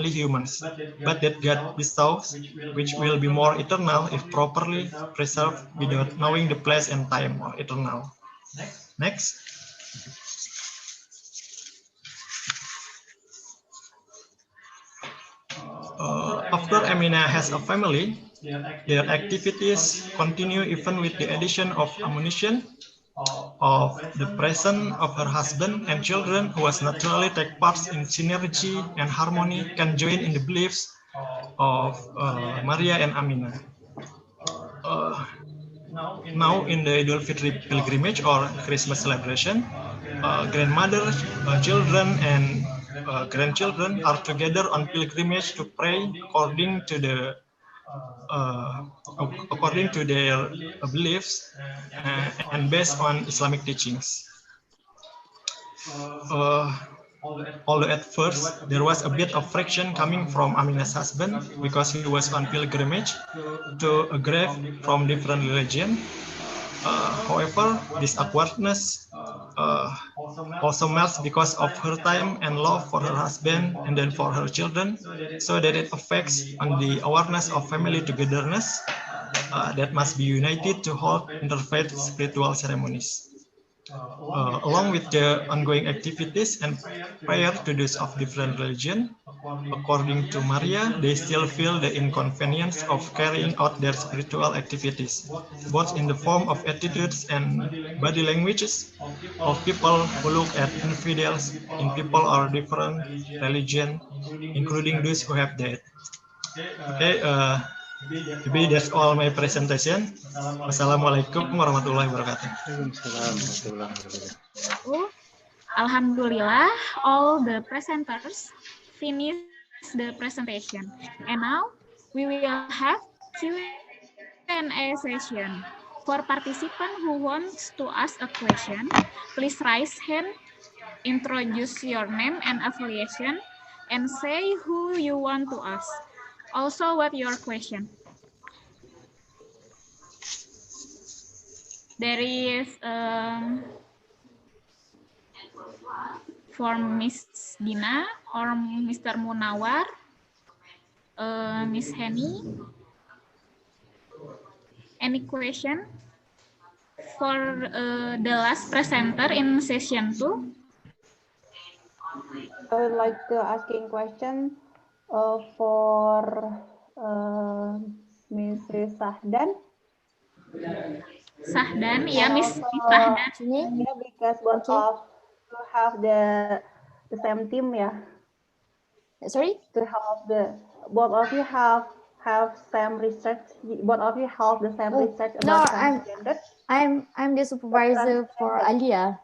only humans, but that God bestows, which will be more eternal if properly preserved without knowing the place and time or eternal. Next. After Amina has a family, their activities continue even with the addition of ammunition of the presence of her husband and children, who was naturally take part in synergy and harmony, can join in the beliefs of Maria and Amina. Now in the Idul Fitri pilgrimage or Christmas celebration, grandmothers, children, and grandchildren are together on pilgrimage to pray according to their beliefs and based on Islamic teachings. Although at first there was a bit of friction coming from Amina's husband because he was on pilgrimage to a grave from different religion. However, this awkwardness also melts because of her time and love for her husband and then for her children, so that it affects on the awareness of family togetherness that must be united to hold interfaith spiritual ceremonies. Along with the ongoing activities and prayer to those of different religion, according to Maria, they still feel the inconvenience of carrying out their spiritual activities, both in the form of attitudes and body languages of people who look at infidels in people or different religion, including those who have died. Okay, maybe that's all my presentation. Wassalamualaikum warahmatullahi wabarakatuh. Alhamdulillah, all the presenters finished the presentation. And now we will have Q&A session. For participant who wants to ask a question, please raise hand, introduce your name and affiliation, and say who you want to ask. Also, what your question. There is for Miss Dina or Mr. Munawar, Miss Henny. Any question for the last presenter in session 2? I would like to ask a question for Mrs. Sahdan. Sahdan, yeah, Miss Sahdan. Yeah, because both of you have the same team, yeah. Sorry? To help both of you have same research. Both of you have the same research about transgender. I'm the supervisor for Alia.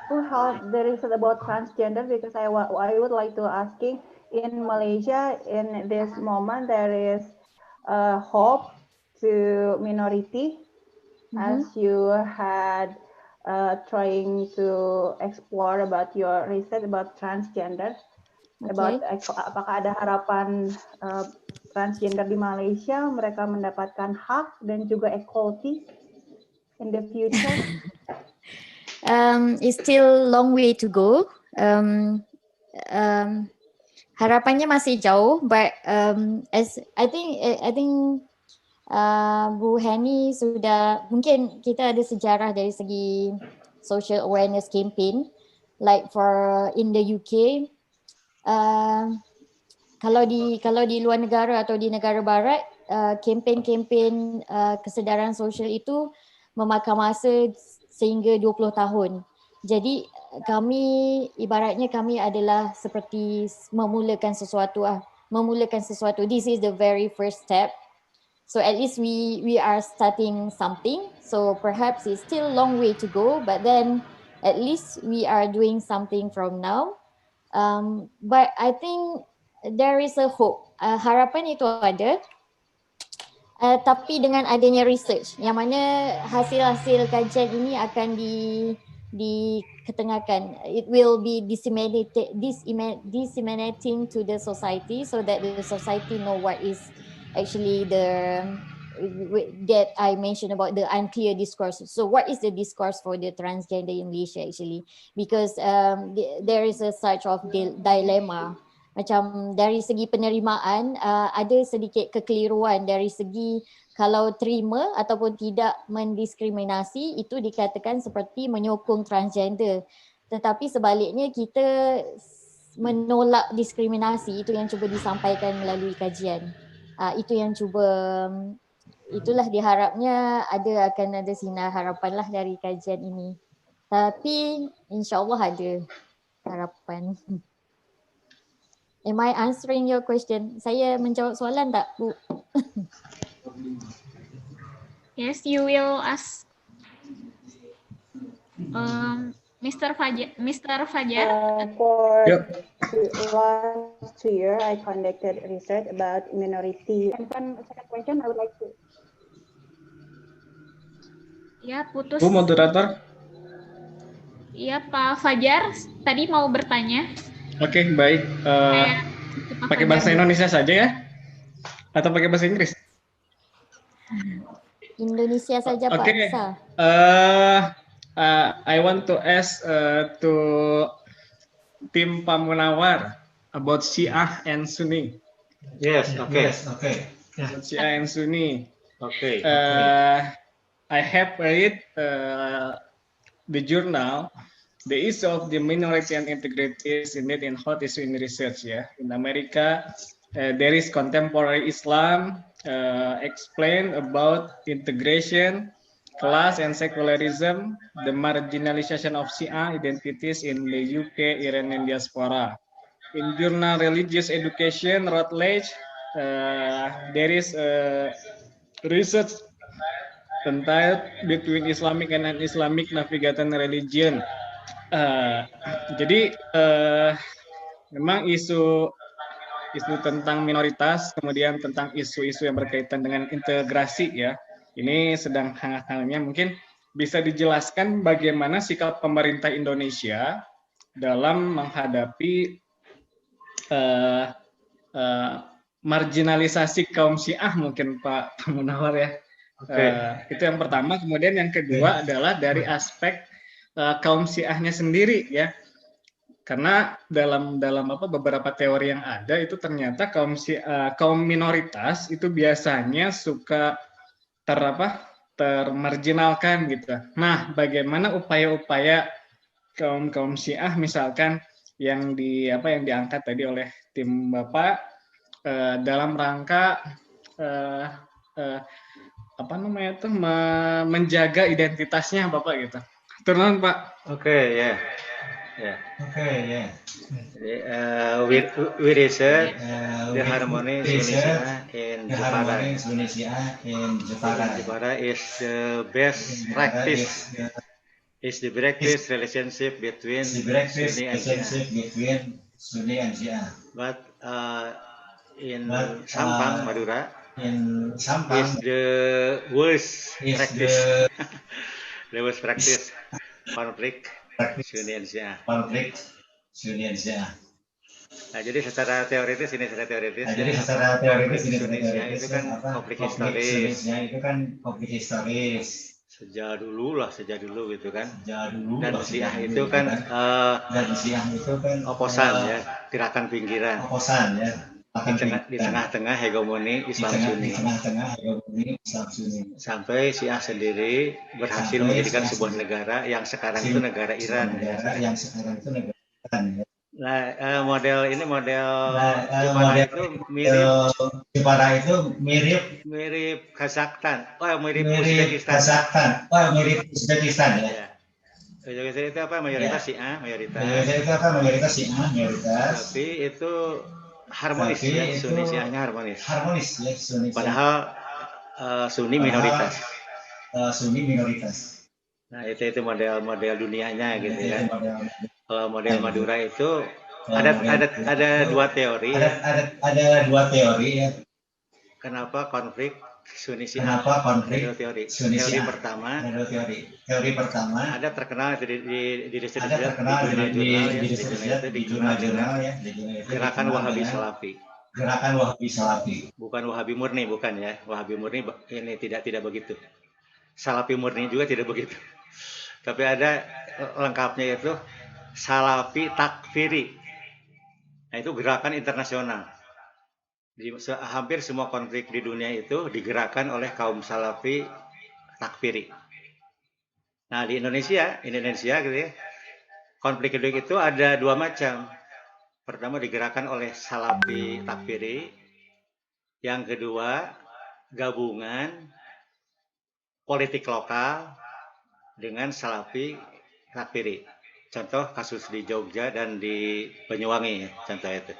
Who have the research about transgender? Because I would like to asking, in Malaysia in this moment there is hope to minority, as you had trying to explore about your research about transgender. About apakah ada harapan transgender di Malaysia mereka mendapatkan hak dan juga equality in the future? It's still long way to go. Harapannya masih jauh, but as I think Bu Henny sudah, mungkin kita ada sejarah dari segi social awareness campaign, like for in the UK. Kalau di luar negara atau di negara barat, kempen-kempen kesedaran sosial itu memakan masa sehingga 20 tahun. Jadi ibaratnya kami adalah seperti memulakan sesuatu. This is the very first step. So at least we are starting something. So perhaps it's still a long way to go, but then at least we are doing something from now. But I think there is a hope. Harapan itu ada. Tapi dengan adanya research, yang mana hasil-hasil kajian ini akan diketengahkan. It will be disseminating to the society so that the society know what is actually that I mentioned about the unclear discourse. So what is the discourse for the transgender in Malaysia actually? Because there is a such of dilemma. Macam dari segi penerimaan ada sedikit kekeliruan dari segi kalau terima ataupun tidak mendiskriminasi itu dikatakan seperti menyokong transgender. Tetapi sebaliknya kita menolak diskriminasi, itu yang cuba disampaikan melalui kajian. Itu yang cuba, itulah diharapnya akan ada sinar harapan lah dari kajian ini. Tapi insyaAllah ada harapan. Am I answering your question? Saya menjawab soalan tak, Bu? Yes, you will ask Mr. Fajar. For last 2 years, I conducted research about minority. And then second question, I would like to. Ya, putus. Bu moderator. Iya, Pak Fajar, tadi mau bertanya. Oke, baik. Pakai bahasa Indonesia saja ya? Atau pakai bahasa Inggris? Indonesia saja, Pak. Okay. Bisa. I want to ask to Tim Pamunawar about Syiah and Sunni. Yes, okay. Yes, okay. Yeah. Syiah and Sunni. Okay. I have read the journal. The issue of the minority and integrity is indeed in hot issue in research. Yeah, in America, there is contemporary Islam explain about integration, class and secularism, the marginalization of Shia identities in the UK, Iranian diaspora. In journal Religious Education, Routledge, there is research entitled Between Islamic and Non-Islamic Navigating Religion. Jadi memang isu tentang minoritas, kemudian tentang isu-isu yang berkaitan dengan integrasi ya, ini sedang hangat-hangatnya. Mungkin bisa dijelaskan bagaimana sikap pemerintah Indonesia dalam menghadapi marginalisasi kaum Syiah mungkin Pak Munawar ya. Itu yang pertama. Kemudian yang kedua adalah dari aspek kaum Syiahnya sendiri ya. Karena dalam beberapa teori yang ada itu ternyata kaum minoritas itu biasanya suka termarginalkan gitu. Nah, bagaimana upaya-upaya kaum Syiah misalkan yang diangkat tadi oleh tim Bapak dalam rangka menjaga identitasnya Bapak gitu. Turun Pak. Okay, yeah. Okay, yeah. We research the harmony Indonesia in Jepara is the best practice. Is the practice relationship between Sunni and Shia. But in Sampang, Madura, is the worst practice. The worst practice conflict Sunni and Shia. Nah, jadi secara teoritis ini Sunni Shia itu kan konflik historis. Sejak dulu gitu kan. Dan Syiah itu kan oposan ya, gerakan pinggiran. Di tengah-tengah hegemoni Islam Sunni. Sampai Syiah sendiri berhasil menjadikan sebuah negara yang sekarang itu negara Iran. Nah, model Jepara itu mirip Kazakhstan. Mirip Uzbekistan. Mirip Uzbekistan ya. Uzbekistan itu mayoritas Syiah, Tapi itu harmonis ya, Sunni Syiahnya harmonis. Padahal Sunni minoritas. Nah, itu model dunianya gitu ya. Kalau model Madura itu ada dua teori. Ada dua teori ya. Kenapa konflik Sunni Syiah? Ada dua teori. Teori pertama. Ada terkenal di jurnal ya. Gerakan Wahabi Salafi. gerakan Wahabi Salafi. Bukan Wahabi murni, bukan ya. Wahabi murni ini tidak begitu. Salafi murni juga tidak begitu. Tapi ada lengkapnya itu Salafi Takfiri. Nah, itu gerakan internasional. Hampir semua konflik di dunia itu digerakkan oleh kaum Salafi Takfiri. Nah, di Indonesia gitu ya, konflik itu ada dua macam. Pertama digerakkan oleh Salafi Takfiri, yang kedua gabungan politik lokal dengan Salafi Takfiri. Contoh kasus di Jogja dan di Banyuwangi, contoh itu.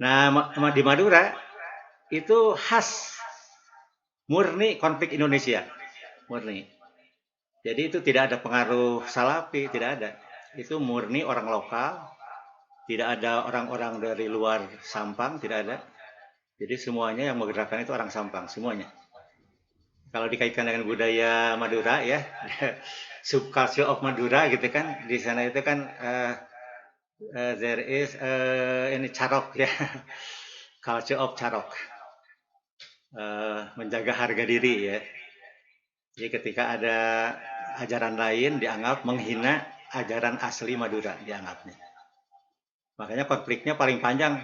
Nah, di Madura itu khas murni konflik Indonesia, murni. Jadi itu tidak ada pengaruh Salafi, tidak ada. Itu murni orang lokal, tidak ada orang-orang dari luar Sampang, tidak ada. Jadi semuanya yang menggerakkan itu orang Sampang, semuanya. Kalau dikaitkan dengan budaya Madura ya, subculture of Madura gitu kan, di sana itu kan there is ini carok ya, culture of carok, menjaga harga diri ya. Jadi ketika ada ajaran lain dianggap menghina ajaran asli Madura dianggapnya. Makanya konfliknya paling panjang,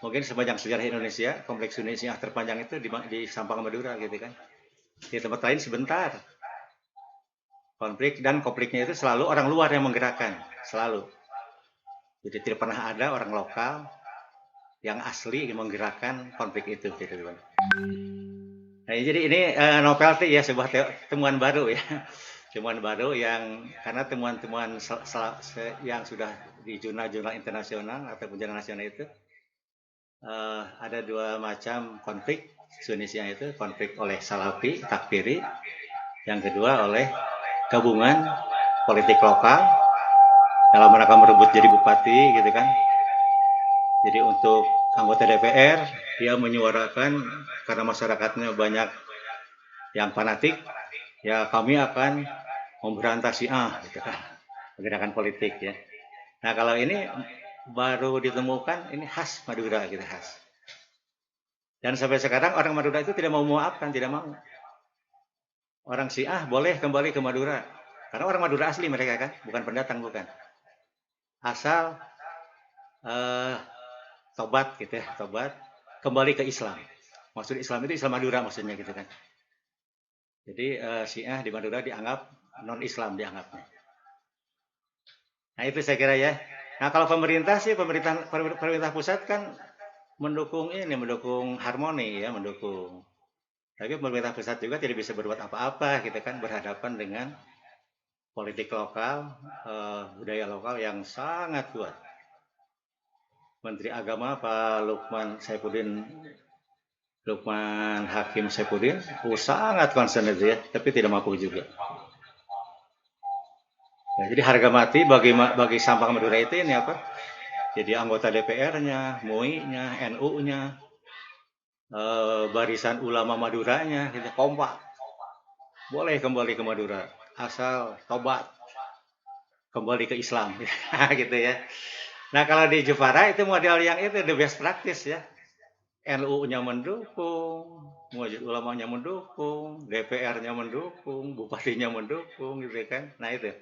mungkin sepanjang sejarah Indonesia, konflik Indonesia yang terpanjang itu di Sampang Madura gitu kan. Di tempat lain sebentar. Konfliknya itu selalu orang luar yang menggerakkan, selalu. Jadi tidak pernah ada orang lokal yang asli yang menggerakkan konflik itu. Gitu. Nah, jadi ini novelty ya, sebuah temuan baru ya. Temuan baru yang karena temuan-temuan yang sudah di jurnal-jurnal internasional ataupun jurnal nasional itu ada dua macam konflik Indonesia itu, konflik oleh Salafi Takfiri, yang kedua oleh gabungan politik lokal dalam rangka merebut jadi bupati gitu kan. Jadi untuk anggota DPR dia menyuarakan karena masyarakatnya banyak yang fanatik, ya kami akan memberantas gitu kan, gerakan politik ya. Nah kalau ini baru ditemukan, ini khas Madura gitu, khas. Dan sampai sekarang orang Madura itu tidak mau memaafkan, tidak mau. Orang Syiah boleh kembali ke Madura, karena orang Madura asli mereka kan, bukan pendatang, bukan. Asal tobat gitu ya, tobat kembali ke Islam. Maksud Islam itu Islam Madura maksudnya gitu kan. Jadi Syiah di Madura dianggap non-Islam dianggapnya. Nah itu saya kira ya. Nah kalau pemerintah sih, pemerintah pusat kan mendukung harmoni ya, mendukung. Tapi pemerintah pusat juga tidak bisa berbuat apa-apa gitu kan, berhadapan dengan politik lokal, budaya lokal yang sangat kuat. Menteri Agama Pak Lukman Hakim Saifuddin sangat concern itu ya, tapi tidak mampu juga. Nah, jadi harga mati bagi Sampang Madura itu ini apa? Jadi anggota DPR-nya, MUI-nya, NU-nya, barisan ulama Maduranya, gitu, kompak. Boleh kembali ke Madura, asal tobat, kembali ke Islam, gitu ya. Nah kalau di Jepara itu model yang itu the best practice ya. NU-nya mendukung, Mujid ulamanya mendukung, DPR-nya mendukung, bupatinya mendukung, gitu kan. Nah itu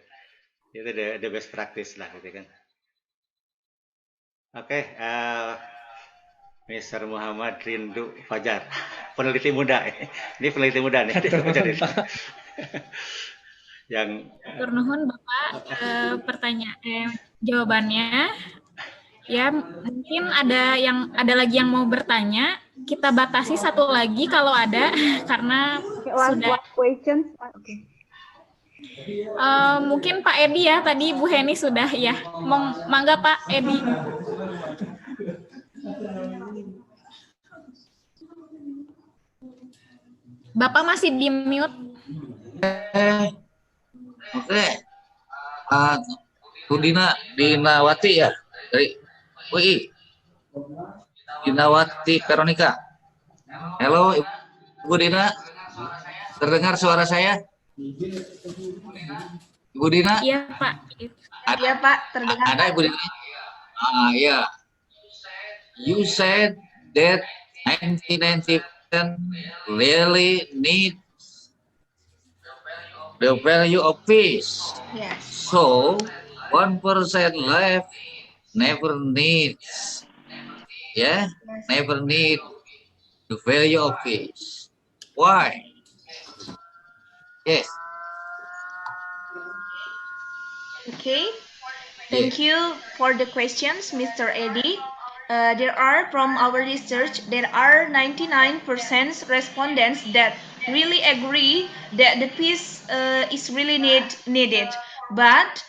the best practice lah, gitu kan. Oke, Mr. Muhammad Rindu Fajar, peneliti muda. Ini peneliti muda nih. Yang Turnuhun Bapak jawabannya. Ya, mungkin ada lagi yang mau bertanya. Kita batasi satu lagi kalau ada, karena sudah. Question. Mungkin Pak Edi ya, tadi Bu Heni sudah ya. Mangga Pak Edi. Bapak masih di mute. Oke. Bu Dinawati ya, dari UI. Dinawati Veronica. Halo Ibu Dina, terdengar suara saya? Ibu Dina? Iya Pak. Iya Pak, terdengar. Ada Ibu Dina? Iya. You said that 1997 really need the value of peace. Yes. So 1% left never needs, yeah, never need the value of peace. Why? Yes. Okay. Thank you for the questions, Mr. Eddie. There are, from our research, there are 99% respondents that really agree that the peace is really needed. But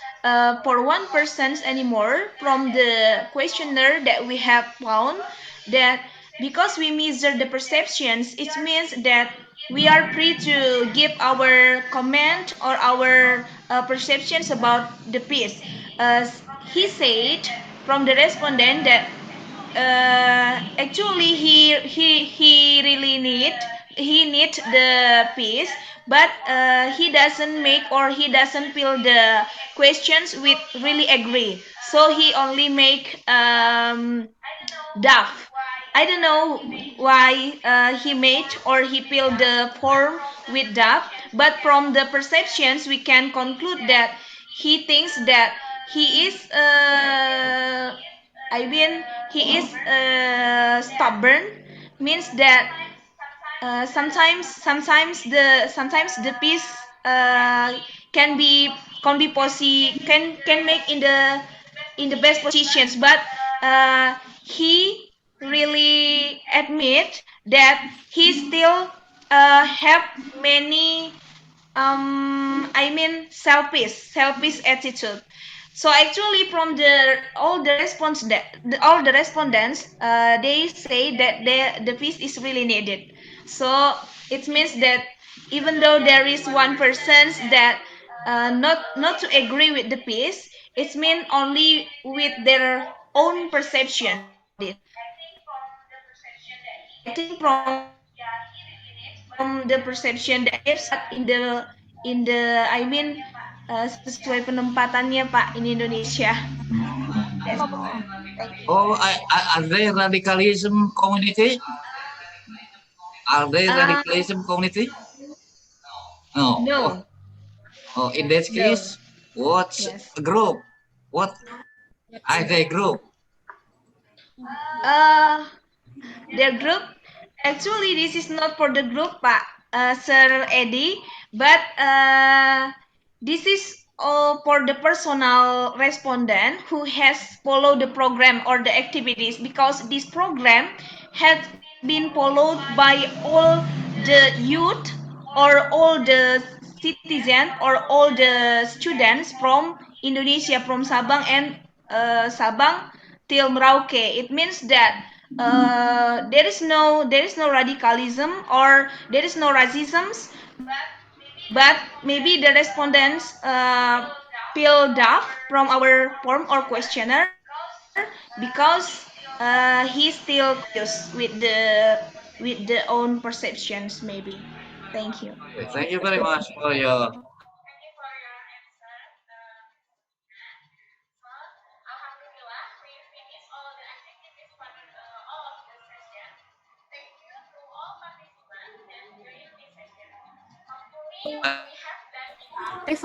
for 1% anymore, from the questionnaire that we have found, that because we measure the perceptions, it means that we are free to give our comment or our perceptions about the piece. He said from the respondent that actually he really need the piece, but he doesn't make or he doesn't fill the questions with really agree. So he only make Duff. I don't know why he made or he filled the form with Duff, but from the perceptions we can conclude that he thinks that he is he is stubborn, means that sometimes the piece can be can make in the best positions, but he really admit that he still have many selfish attitude. So actually, from the all the response that all the respondents, they say that the peace is really needed. So it means that even though there is 1% that not to agree with the peace, it means only with their own perception. I think from the perception that gives in the sesuai penempatannya Pak in Indonesia. That's all. Thank you. Oh, are they radicalism community? Are they radicalism community? No. No. Oh, in that case, what's a group? What are they group? Their group, actually this is not for the group Pak Sir Eddie, but this is for the personal respondent who has followed the program or the activities, because this program has been followed by all the youth or all the citizens or all the students from Indonesia, from Sabang and Sabang till Merauke. It means that there is no radicalism or there is no racism, but maybe the respondents feel duff from our form or questionnaire because he still confused with the own perceptions maybe. Thank you. Thank you very much for your.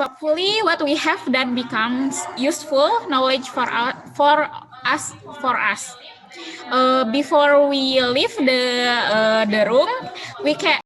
Hopefully, what we have done becomes useful knowledge for us. Before we leave the room, we can